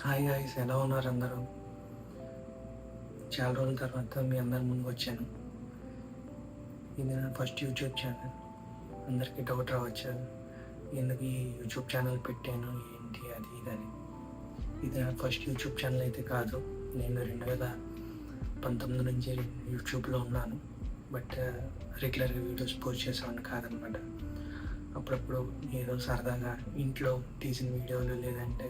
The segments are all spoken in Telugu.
హాయ్ గాయ్స్, ఎలా ఉన్నారు అందరూ? చాలా రోజుల తర్వాత మీ అందరి ముందుకు వచ్చాను. ఇది నా ఫస్ట్ యూట్యూబ్ ఛానల్. అందరికీ డౌట్ రావచ్చు, ఎందుకు ఈ యూట్యూబ్ ఛానల్ పెట్టాను, ఏంటి అది ఇది అని. ఇది నా ఫస్ట్ యూట్యూబ్ ఛానల్ అయితే కాదు. నేను 2019 నుంచి యూట్యూబ్లో ఉన్నాను. బట్ రెగ్యులర్గా వీడియోస్ పోస్ట్ చేసేవాడిని కాదనమాట. అప్పుడప్పుడు ఏదో సరదాగా ఇంట్లో తీసిన వీడియోలు, లేదంటే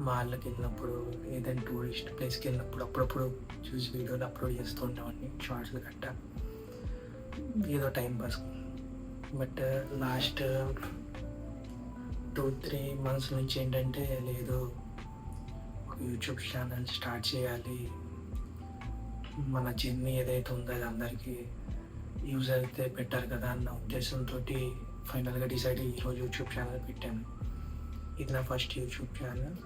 మాల్కి వెళ్ళినప్పుడు, ఏదైనా టూరిస్ట్ ప్లేస్కి వెళ్ళినప్పుడు అప్పుడప్పుడు చూసి వీడియోలు అప్లోడ్ చేస్తూ ఉండేవాడిని, షార్ట్స్ గట్ట, ఏదో time pass. But last 2-3 months నుంచి ఏంటంటే, లేదు ఒక యూట్యూబ్ ఛానల్ స్టార్ట్ చేయాలి, మన జర్నీ ఏదైతే ఉందో అది అందరికీ యూజ్ అయితే బెటర్ కదా అన్న ఉద్దేశంతో ఫైనల్గా డిసైడ్ అయ్యి ఈరోజు యూట్యూబ్ ఛానల్ పెట్టాను. ఇది నా first YouTube channel,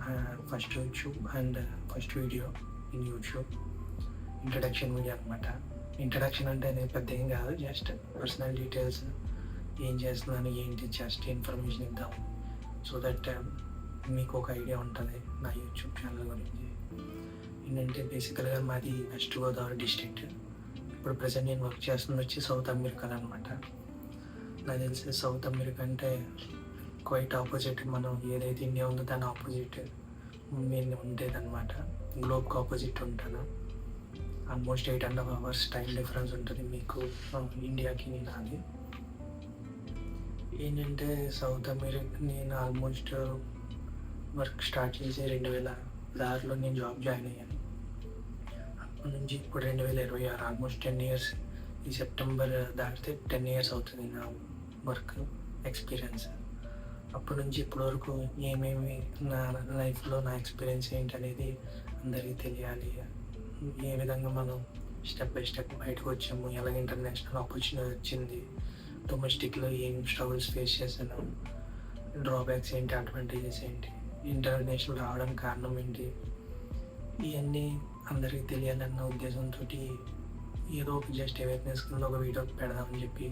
first YouTube and first video in YouTube. Introduction video అనమాట. ఇంట్రడక్షన్ అంటే నేను పెద్ద ఏం కాదు, జస్ట్ పర్సనల్ డీటెయిల్స్, ఏం చేస్తున్నాను ఏంటి, జస్ట్ ఇన్ఫర్మేషన్ ఇద్దాం, సో దట్ మీకు ఒక ఐడియా ఉంటుంది నా యూట్యూబ్ ఛానల్ గురించి. ఏంటంటే బేసికల్గా మాది వెస్ట్ గోదావరి డిస్ట్రిక్ట్. ఇప్పుడు ప్రజెంట్ నేను వర్క్ చేస్తుంది వచ్చి సౌత్ అమెరికాలో అనమాట. నాకు తెలిసి సౌత్ అమెరికా అంటే క్వైట్ ఆపోజిట్, మనం ఏదైతే ఇండియా ఉందో దాని ఆపోజిట్ నేను ఉండేదన్నమాట. గ్లోబ్కి ఆపోజిట్ ఉంటాను. ఆల్మోస్ట్ 8.5 hours టైం డిఫరెన్స్ ఉంటుంది మీకు ఇండియాకి నాది. ఏంటంటే సౌత్ అమెరికా నేను ఆల్మోస్ట్ వర్క్ స్టార్ట్ చేసి 2006లో నేను జాబ్ జాయిన్ అయ్యాను. అప్పటి నుంచి ఇప్పుడు 2026, ఆల్మోస్ట్ 10 years. ఈ సెప్టెంబర్ దాటితే 10 years అవుతుంది నా వర్క్ ఎక్స్పీరియన్స్. అప్పటి నుంచి ఇప్పటి వరకు ఏమేమి నా లైఫ్లో నా ఎక్స్పీరియన్స్ ఏంటనేది అందరికీ తెలియాలి. ఏ విధంగా మనం స్టెప్ బై స్టెప్ బయటకు వచ్చాము, ఎలాగ ఇంటర్నేషనల్ ఆపర్చునిటీ వచ్చింది, డొమెస్టిక్లో ఏం స్ట్రగుల్స్ ఫేస్ చేశాను, డ్రాబ్యాక్స్ ఏంటి, అడ్వాంటేజెస్ ఏంటి, ఇంటర్నేషనల్ రావడానికి కారణం ఏంటి, ఇవన్నీ అందరికీ తెలియాలన్న ఉద్దేశంతో ఏదో ఒక జస్ట్ అవేర్నెస్ కింద ఒక వీడియో పెడదామని చెప్పి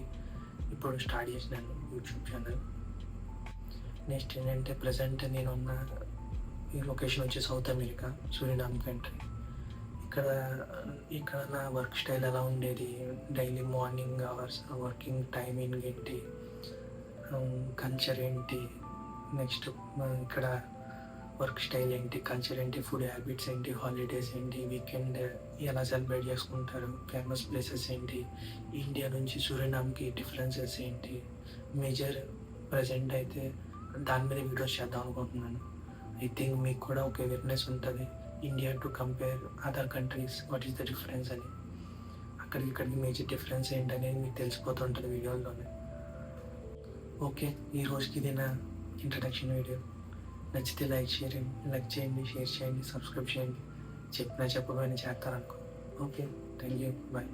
ఇప్పుడు స్టార్ట్ చేసినాను యూట్యూబ్ ఛానల్. నెక్స్ట్ ఏంటంటే ప్రజెంట్ నేనున్న ఈ లొకేషన్ వచ్చి సౌత్ అమెరికా, సూరినామ్ కంట్రీ. ఇక్కడ నా వర్క్ స్టైల్ ఎలా ఉండేది, daily morning hours, working timing ఏంటి, కల్చర్ ఏంటి, నెక్స్ట్ ఇక్కడ వర్క్ స్టైల్ ఏంటి, కల్చర్ ఏంటి, ఫుడ్ హ్యాబిట్స్ ఏంటి, హాలిడేస్ ఏంటి, వీకెండ్ ఎలా సెలబ్రేట్ చేసుకుంటారు, ఫేమస్ ప్లేసెస్ ఏంటి, ఇండియా నుంచి సూరినామ్కి డిఫరెన్సెస్ ఏంటి, మేజర్ ప్రజెంట్ అయితే దాని మీద వీడియోస్ చేద్దాం అనుకుంటున్నాను. ఐ థింక్ మీకు కూడా ఒక అవేర్నెస్ ఉంటుంది, India to compare other countries, what is the difference అని. ఇక్కడికి మేజర్ డిఫరెన్స్ ఏంటనేది మీకు తెలిసిపోతుంటుంది వీడియోలోనే. ఓకే, ఈ రోజుకి ఇది నా ఇంట్రడక్షన్ వీడియో. నచ్చితే లైక్ చేయండి, షేర్ చేయండి, సబ్స్క్రైబ్ చేయండి. చెప్పినా చెప్పకపోయినా చేస్తారనుకో. Okay, thank you, bye.